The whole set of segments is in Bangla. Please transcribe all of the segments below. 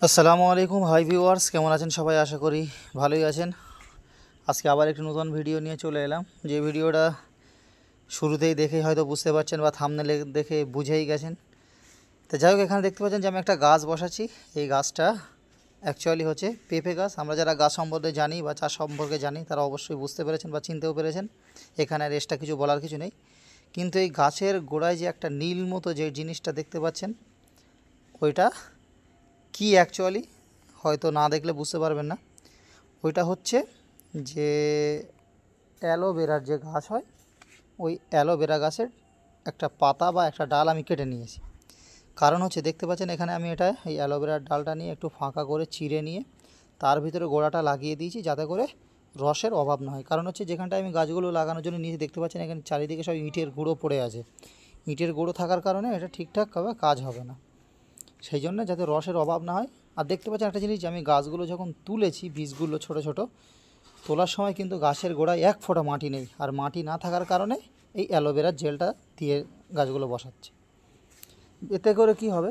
আসসালামু আলাইকুম হাই ভিউয়ার্স, কেমন আছেন সবাই? আশা করি ভালোই আছেন। আজকে আবার একটি নতুন ভিডিও নিয়ে চলে এলাম। যে ভিডিওটা শুরুতেই দেখেই হয়তো বুঝতে পারছেন বা থাম্বনেল দেখে বুঝেই গেছেন। তো যাই হোক, এখানে দেখতে পাচ্ছেন যে আমি একটা গাছ বসাচ্ছি। এই গাছটা অ্যাকচুয়ালি হচ্ছে পেঁপে গাছ। আমরা যারা গাছ সম্বন্ধে জানি বা চাষ সম্পর্কে জানি তারা অবশ্যই বুঝতে পেরেছেন বা চিনতেও পেরেছেন। এখানে আর এক্সট্রা কিছু বলার কিছু নেই। কিন্তু এই গাছের গোড়ায় যে একটা নীল মতো যে জিনিসটা দেখতে পাচ্ছেন, ওইটা কি অ্যাকচুয়ালি হয়তো না দেখলে বুঝতে পারবেন না। ওইটা হচ্ছে যে অ্যালোভেরার যে গাছ হয়, ওই অ্যালোভেরা গাছের একটা পাতা বা একটা ডাল আমি কেটে নিয়েছি। কারণ হচ্ছে দেখতে পাচ্ছেন এখানে আমি এই অ্যালোভেরার ডালটা নিয়ে একটু ফাঁকা করে চিড়ে নিয়ে তার ভিতরে গোড়াটা লাগিয়ে দিয়েছি, যাতে করে রসের অভাব না হয়। কারণ হচ্ছে যেখানটায় আমি গাছগুলো লাগানোর জন্য নিচে দেখতে পাচ্ছেন এখানে চারিদিকে সব ইটের গুঁড়ো পড়ে আছে। ইটের গুঁড়ো থাকার কারণে এটা ঠিকঠাকভাবে কাজ হবে না। সেই জন্য যাতে রসের অভাব না হয়। আর দেখতে পাচ্ছেন একটা জিনিস, যে আমি গাছগুলো যখন তুলেছি, বীজগুলো ছোট ছোট তোলার সময় কিন্তু গাছের গোড়ায় এক ফোঁটা মাটি নেই। আর মাটি না থাকার কারণে এই অ্যালোভেরার জেলটা দিয়ে গাছগুলো বসাচ্ছে। এতে করে কি হবে,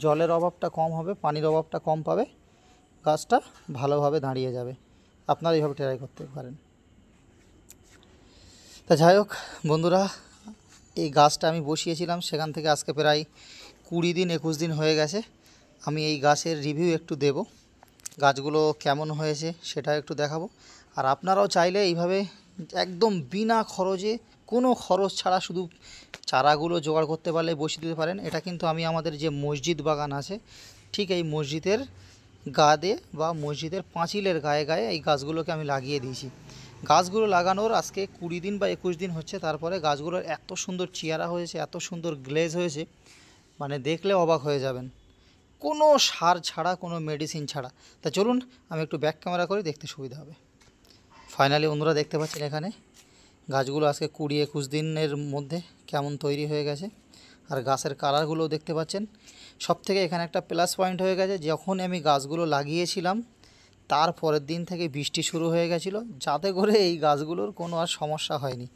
জলের অভাবটা কম হবে, পানির অভাবটা কম পাবে, গাছটা ভালোভাবে দাঁড়িয়ে যাবে। আপনারা এইভাবে ট্রাই করতে পারেন। তা যাই হোক বন্ধুরা, এই গাছটা আমি বসিয়েছিলাম, সেখান থেকে আজকে প্রায় 20-21 দিন হয়ে গেছে। আমি এই গাছের রিভিউ একটু দেব, গাছগুলো কেমন হয়েছে সেটা একটু দেখাবো। আর আপনারাও চাইলে এইভাবে একদম বিনা খরচে, কোনো খরচ ছাড়া শুধু চারাগুলো জোগাড় করতে পারলে বসিয়ে দিতে পারেন। এটা কিন্তু আমি আমাদের যে মসজিদ বাগান আছে, ঠিক এই মসজিদের গা দিয়ে বা মসজিদের পাঁচিলের গায়ে গায়ে এই গাছগুলোকে আমি লাগিয়ে দিয়েছি। গাছগুলো লাগানোর আজকে 20 দিন বা 21 দিন হচ্ছে। তারপরে গাছগুলোর এত সুন্দর চেহারা হয়েছে, এত সুন্দর গ্লেজ হয়েছে, মানে দেখলে অবাক হয়ে যাবেন। কোনো সার ছাড়া, কোনো মেডিসিন ছাড়া। তা চলুন আমি একটু ব্যাক ক্যামেরা করে দেখতে সুবিধা হবে। ফাইনালি বন্ধুরা দেখতে পাচ্ছেন এখানে গাছগুলো আজকে 20-21 দিনের মধ্যে কেমন তৈরি হয়ে গেছে। আর গাছের কালারগুলোও দেখতে পাচ্ছেন। সবথেকে এখানে একটা প্লাস পয়েন্ট হয়ে গেছে, যখন আমি গাছগুলো লাগিয়েছিলাম তার পরের দিন থেকে বৃষ্টি শুরু হয়ে গেছিলো, যাতে করে এই গাছগুলোর কোনো আর সমস্যা হয়নি।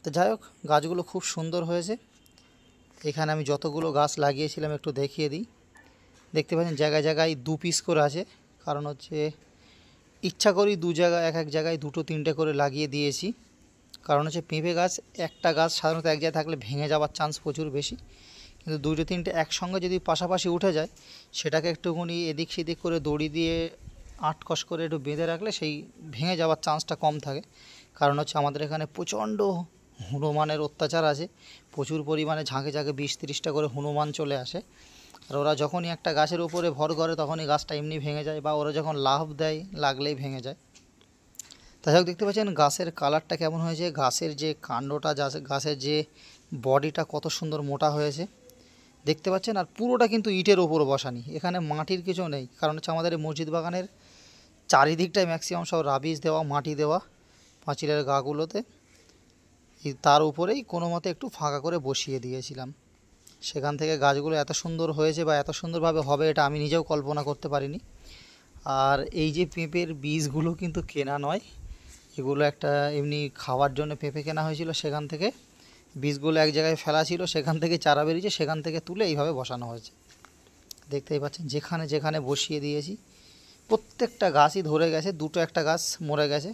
তো যাই হোক, গাছগুলো খুব সুন্দর হয়েছে। এখানে আমি যতগুলো গাছ লাগিয়েছিলাম একটু দেখিয়ে দিই। দেখতে পাচ্ছেন জায়গায় জায়গায় 2 পিস করে আছে। কারণ হচ্ছে ইচ্ছা করি এক এক জায়গায় 2-3টে করে লাগিয়ে দিয়েছি। কারণ হচ্ছে পেঁপে গাছ, একটা গাছ সাধারণত এক জায়গায় থাকলে ভেঙে যাওয়ার চান্স প্রচুর বেশি। কিন্তু 2-3টে একসঙ্গে যদি পাশাপাশি উঠে যায়, সেটাকে একটুখানি এদিক সেদিক করে দড়ি দিয়ে আটকস করে একটু বেঁধে রাখলে সেই ভেঙে যাওয়ার চান্সটা কম থাকে। কারণ হচ্ছে আমাদের এখানে প্রচণ্ড হনুমানের অত্যাচার আছে। প্রচুর পরিমাণে ঝাঁকে ঝাঁকে 20-30টা করে হনুমান চলে আসে। আর ওরা যখনই একটা গাছের উপরে ভর করে তখনই গাছটা এমনি ভেঙে যায়, বা ওরা যখন লাফ দেয় লাগলেই ভেঙে যায়। তাছাড়াও দেখতে পাচ্ছেন গাছের কালারটা কেমন হয়েছে, গাছের যে কাণ্ডটা, গাছের যে বডিটা কত সুন্দর মোটা হয়েছে দেখতে পাচ্ছেন। আর পুরোটা কিন্তু ইটের ওপর বসানি, এখানে মাটির কিছু নেই। কারণ হচ্ছে আমাদের এই মসজিদ বাগানের চারিদিকটাই ম্যাক্সিমাম সব রাবিশ দেওয়া, মাটি দেওয়া পাঁচিলের গাগুলোতে। তার উপরেই কোনো মতে একটু ফাঁকা করে বসিয়ে দিয়েছিলাম। সেখান থেকে গাছগুলো এত সুন্দর হয়েছে বা এত সুন্দরভাবে হবে এটা আমি নিজেও কল্পনা করতে পারিনি। আর এই যে পেঁপের বীজগুলো কিন্তু কেনা নয়, এগুলো একটা এমনি খাওয়ার জন্য পেঁপে কেনা হয়েছিল। সেখান থেকে বীজগুলো এক জায়গায় ফেলা ছিল, সেখান থেকে চারা বেরিয়েছে, সেখান থেকে তুলে এইভাবে বসানো হয়েছে। দেখতেই পাচ্ছেন যেখানে যেখানে বসিয়ে দিয়েছি প্রত্যেকটা গাছই ধরে গেছে, দুটো একটা গাছ মরে গেছে।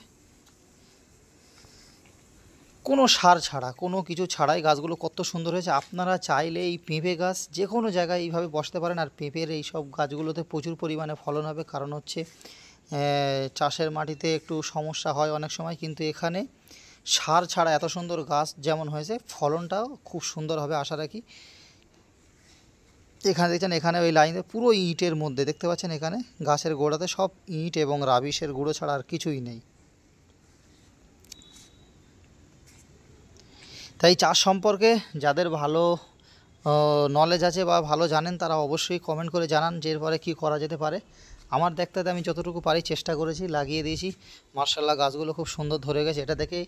কোনো সার ছাড়া, কোনো কিছু ছাড়াই গাছগুলো কত সুন্দর হয়েছে। আপনারা চাইলে এই পেঁপে গাছ যে কোনো জায়গায় এইভাবে বসাতে পারেন। আর পেঁপের এই সব গাছগুলোতে প্রচুর পরিমাণে ফলন হবে। কারণ হচ্ছে চাষের মাটিতে একটু সমস্যা হয় অনেক সময়, কিন্তু এখানে সার ছাড়া এত সুন্দর গাছ যেমন হয়েছে, ফলনটাও খুব সুন্দর হবে আশা রাখি। এখানে দেখছেন, এখানে ওই লাইনে পুরো ইটের মধ্যে দেখতে পাচ্ছেন, এখানে গাছের গোড়াতে সব ইট এবং রাবিশের গুঁড়ো ছাড়া আর কিছুই নেই। তাই চাষ সম্পর্কে যাদের ভালো নলেজ আছে বা ভালো জানেন, তারা অবশ্যই কমেন্ট করে জানান যে এরপরে কী করা যেতে পারে। আমার দেখতে আমি যতটুকু পারি চেষ্টা করেছি, লাগিয়ে দিয়েছি। মার্শাল্লাহ গাছগুলো খুব সুন্দর ধরে গেছে। এটা দেখে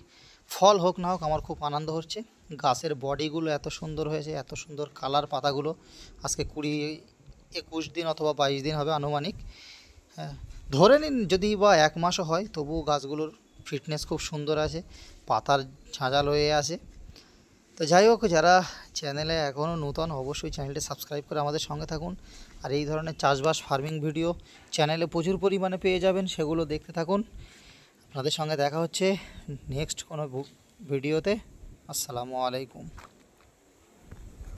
ফল হোক না হোক আমার খুব আনন্দ হচ্ছে। গাছের বডিগুলো এত সুন্দর হয়েছে, এত সুন্দর কালার পাতাগুলো। আজকে 20-21 দিন অথবা 22 দিন হবে আনুমানিক। হ্যাঁ, ধরে নিন যদি বা 1 মাসও হয়, তবুও গাছগুলোর ফিটনেস খুব সুন্দর আছে, পাতার ঝাঁঝাল হয়ে আছে। তো যাই হোক, যারা চ্যানেলে এখনও নতুন অবশ্যই চ্যানেলটি সাবস্ক্রাইব করে আমাদের সঙ্গে থাকুন। আর এই ধরনের চাষবাস ফার্মিং ভিডিও চ্যানেলে প্রচুর পরিমাণে পেয়ে যাবেন, সেগুলো দেখতে থাকুন। আপনাদের সঙ্গে দেখা হচ্ছে নেক্সট কোনো ভিডিওতে। আসসালামু আলাইকুম।